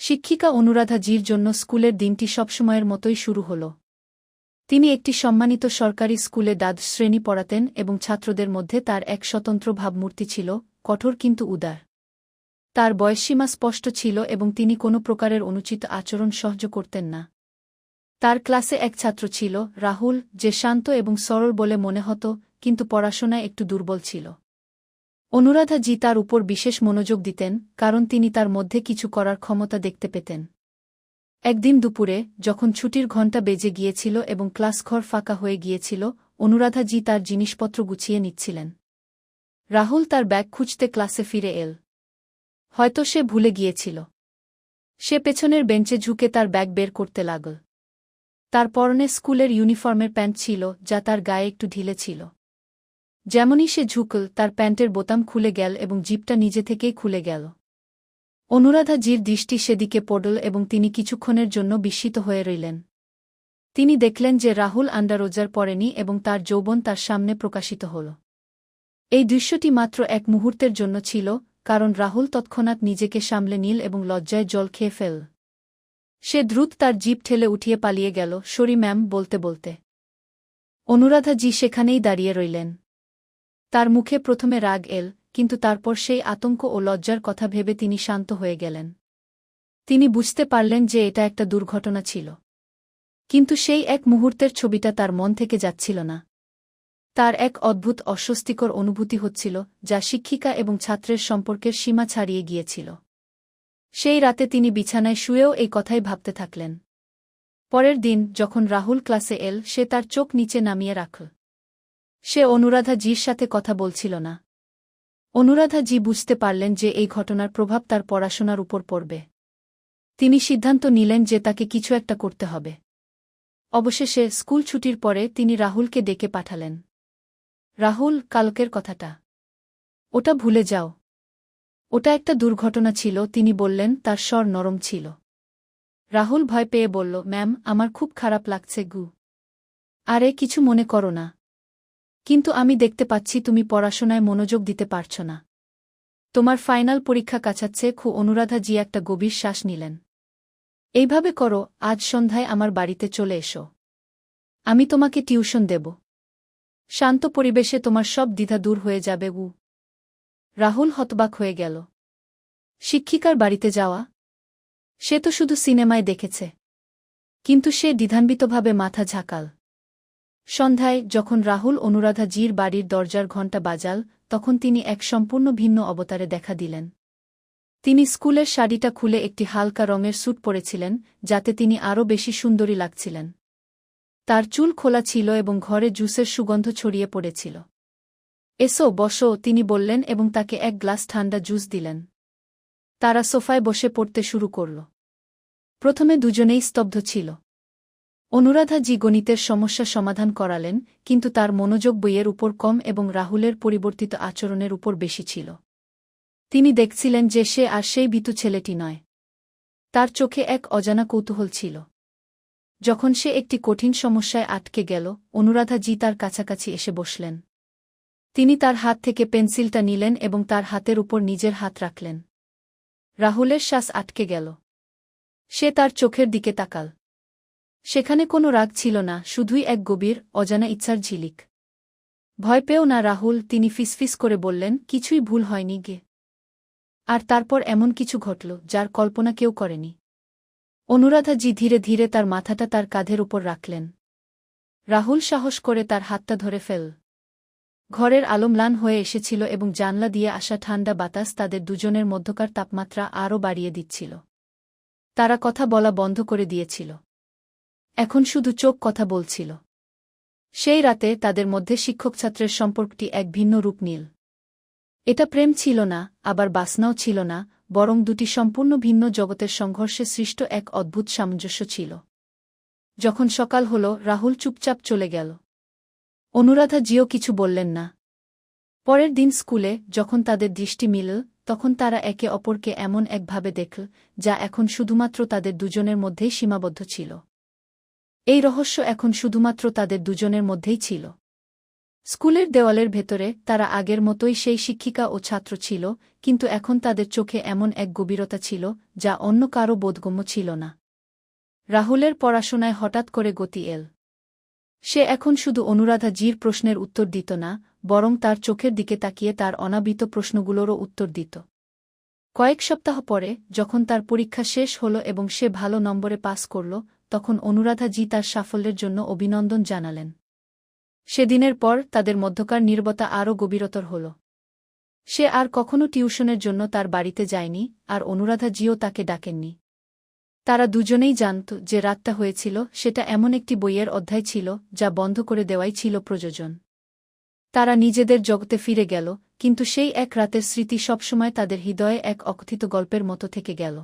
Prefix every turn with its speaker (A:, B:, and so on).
A: শিক্ষিকা অনুরাধা জির জন্য স্কুলের দিনটি সবসময়ের মতোই শুরু হল। তিনি একটি সম্মানিত সরকারি স্কুলে দ্বাদশ শ্রেণী পড়াতেন এবং ছাত্রদের মধ্যে তার এক স্বতন্ত্র ভাবমূর্তি ছিল, কঠোর কিন্তু উদার। তার বয়সসীমা স্পষ্ট ছিল এবং তিনি কোনো প্রকারের অনুচিত আচরণ সহ্য করতেন না। তার ক্লাসে এক ছাত্র ছিল, রাহুল, যে শান্ত এবং সরল বলে মনে হতো, কিন্তু পড়াশোনায় একটু দুর্বল ছিল। অনুরাধা জি তার উপর বিশেষ মনোযোগ দিতেন, কারণ তিনি তার মধ্যে কিছু করার ক্ষমতা দেখতে পেতেন। একদিন দুপুরে, যখন ছুটির ঘণ্টা বেজে গিয়েছিল এবং ক্লাসঘর ফাঁকা হয়ে গিয়েছিল, অনুরাধা জি তার জিনিসপত্র গুছিয়ে নিচ্ছিলেন। রাহুল তার ব্যাগ খুঁজতে ক্লাসে ফিরে এল। হয়তো সে ভুলে গিয়েছিল। সে পেছনের বেঞ্চে ঝুঁকে তার ব্যাগ বের করতে লাগল। তার পরনে স্কুলের ইউনিফর্মের প্যান্ট ছিল, যা তার গায়ে একটু ঢিলে ছিল। যেমনই সে ঝুঁকল, তার প্যান্টের বোতাম খুলে গেল এবং জিপটা নিজে থেকেই খুলে গেল। অনুরাধা জির দৃষ্টি সেদিকে পড়ল এবং তিনি কিছুক্ষণের জন্য বিস্মিত হয়ে রইলেন। তিনি দেখলেন যে রাহুল আন্ডারওয়্যার পরেনি এবং তার যৌবন তার সামনে প্রকাশিত হল। এই দৃশ্যটি মাত্র এক মুহূর্তের জন্য ছিল, কারণ রাহুল তৎক্ষণাৎ নিজেকে সামলে নিল এবং লজ্জায় জল খেয়ে ফেল। সে দ্রুত তার জিপ ঠেলে উঠিয়ে পালিয়ে গেল, সরি ম্যাম বলতে বলতে। অনুরাধা জি সেখানেই দাঁড়িয়ে রইলেন। তার মুখে প্রথমে রাগ এল, কিন্তু তারপর সেই আতঙ্ক ও লজ্জার কথা ভেবে তিনি শান্ত হয়ে গেলেন। তিনি বুঝতে পারলেন যে এটা একটা দুর্ঘটনা ছিল। কিন্তু সেই এক মুহূর্তের ছবিটা তার মন থেকে যাচ্ছিল না। তার এক অদ্ভুত অস্বস্তিকর অনুভূতি হচ্ছিল, যা শিক্ষিকা এবং ছাত্রের সম্পর্কের সীমা ছাড়িয়ে গিয়েছিল। সেই রাতে তিনি বিছানায় শুয়েও এই কথাই ভাবতে থাকলেন। পরের দিন, যখন রাহুল ক্লাসে এল, সে তার চোখ নিচে নামিয়ে রাখল। সে অনুরাধা জির সাথে কথা বলছিল না। অনুরাধা জি বুঝতে পারলেন যে এই ঘটনার প্রভাব তার পড়াশোনার উপর পড়বে। তিনি সিদ্ধান্ত নিলেন যে তাকে কিছু একটা করতে হবে। অবশেষে স্কুল ছুটির পরে তিনি রাহুলকে ডেকে পাঠালেন। রাহুল, কালকের কথাটা, ওটা ভুলে যাও। ওটা একটা দুর্ঘটনা ছিল, তিনি বললেন, তার স্বর নরম ছিল। রাহুল ভয় পেয়ে বলল, ম্যাম, আমার খুব খারাপ লাগছে গু। আরে কিছু মনে করো না। কিন্তু আমি দেখতে পাচ্ছি তুমি পড়াশোনায় মনোযোগ দিতে পারছ না। তোমার ফাইনাল পরীক্ষা কাছাচ্ছে। অনুরাধা জি একটা গভীর শ্বাস নিলেন। এইভাবে করো, আজ সন্ধ্যায় আমার বাড়িতে চলে এসো। আমি তোমাকে টিউশন দেব। শান্ত পরিবেশে তোমার সব দ্বিধা দূর হয়ে যাবে গু। রাহুল হতবাক হয়ে গেল। শিক্ষিকার বাড়িতে যাওয়া? সে তো শুধু সিনেমায় দেখেছে। কিন্তু সে দ্বিধান্বিতভাবে মাথা ঝাঁকাল। সন্ধ্যায়, যখন রাহুল অনুরাধা জির বাড়ির দরজার ঘণ্টা বাজাল, তখন তিনি এক সম্পূর্ণ ভিন্ন অবতারে দেখা দিলেন। তিনি স্কুলের শাড়িটা খুলে একটি হালকা রঙের স্যুট পরেছিলেন, যাতে তিনি আরও বেশি সুন্দরী লাগছিলেন। তার চুল খোলা ছিল এবং ঘরে জুসের সুগন্ধ ছড়িয়ে পড়েছিল। এসো, বসো, তিনি বললেন এবং তাকে এক গ্লাস ঠান্ডা জুস দিলেন। তারা সোফায় বসে পড়তে শুরু করল। প্রথমে দুজনেই স্তব্ধ ছিল। অনুরাধা জি গণিতের সমস্যা সমাধান করালেন, কিন্তু তার মনোযোগ বইয়ের উপর কম এবং রাহুলের পরিবর্তিত আচরণের উপর বেশি ছিল। তিনি দেখছিলেন যে সে আর সেই ভীতু ছেলেটি নয়। তার চোখে এক অজানা কৌতূহল ছিল। যখন সে একটি কঠিন সমস্যায় আটকে গেল, অনুরাধা জি তার কাছাকাছি এসে বসলেন। তিনি তার হাত থেকে পেন্সিলটা নিলেন এবং তার হাতের উপর নিজের হাত রাখলেন। রাহুলের শ্বাস আটকে গেল। সে তার চোখের দিকে তাকাল। সেখানে কোনো রাগ ছিল না, শুধুই এক গভীর, অজানা ইচ্ছার ঝিলিক। ভয় পেও না রাহুল, তিনি ফিসফিস করে বললেন, কিছুই ভুল হয়নি গে। আর তারপর এমন কিছু ঘটল, যার কল্পনা কেউ করেনি। অনুরাধা জি ধীরে ধীরে তার মাথাটা তার কাঁধের উপর রাখলেন। রাহুল সাহস করে তার হাতটা ধরে ফেল। ঘরের আলো ম্লান হয়ে এসেছিল এবং জানলা দিয়ে আসা ঠান্ডা বাতাস তাদের দুজনের মধ্যকার তাপমাত্রা আরও বাড়িয়ে দিচ্ছিল। তারা কথা বলা বন্ধ করে দিয়েছিল। এখন শুধু চোখ কথা বলছিল। সেই রাতে তাদের মধ্যে শিক্ষক-ছাত্রের সম্পর্কটি এক ভিন্ন রূপ নিল। এটা প্রেম ছিল না, আবার বাসনাও ছিল না, বরং দুটি সম্পূর্ণ ভিন্ন জগতের সংঘর্ষে সৃষ্ট এক অদ্ভুত সামঞ্জস্য ছিল। যখন সকাল হল, রাহুল চুপচাপ চলে গেল। অনুরাধা জিও কিছু বললেন না। পরের দিন স্কুলে, যখন তাদের দৃষ্টি মিলল, তখন তারা একে অপরকে এমন একভাবে দেখল, যা এখন শুধুমাত্র তাদের দুজনের মধ্যেই সীমাবদ্ধ ছিল। এই রহস্য এখন শুধুমাত্র তাদের দুজনের মধ্যেই ছিল। স্কুলের দেওয়ালের ভেতরে তারা আগের মতোই সেই শিক্ষিকা ও ছাত্র ছিল, কিন্তু এখন তাদের চোখে এমন এক গভীরতা ছিল যা অন্য কারও বোধগম্য ছিল না। রাহুলের পড়াশোনায় হঠাৎ করে গতি এল। সে এখন শুধু অনুরাধা জির প্রশ্নের উত্তর দিত না, বরং তার চোখের দিকে তাকিয়ে তার অনাবৃত প্রশ্নগুলোরও উত্তর দিত। কয়েক সপ্তাহ পরে, যখন তার পরীক্ষা শেষ হল এবং সে ভালো নম্বরে পাস করল, তখন অনুরাধা জি তার সাফল্যের জন্য অভিনন্দন জানালেন। সেদিনের পর তাদের মধ্যকার নীরবতা আরও গভীরতর হল। সে আর কখনো টিউশনের জন্য তার বাড়িতে যায়নি, আর অনুরাধা জিও তাকে ডাকেননি। তারা দুজনেই জানত যে রাতটা হয়েছিল সেটা এমন একটি বইয়ের অধ্যায় ছিল যা বন্ধ করে দেওয়াই ছিল প্রয়োজন। তারা নিজেদের জগতে ফিরে গেল, কিন্তু সেই এক রাতের স্মৃতি সবসময় তাদের হৃদয়ে এক অকথিত গল্পের মতো থেকে গেল।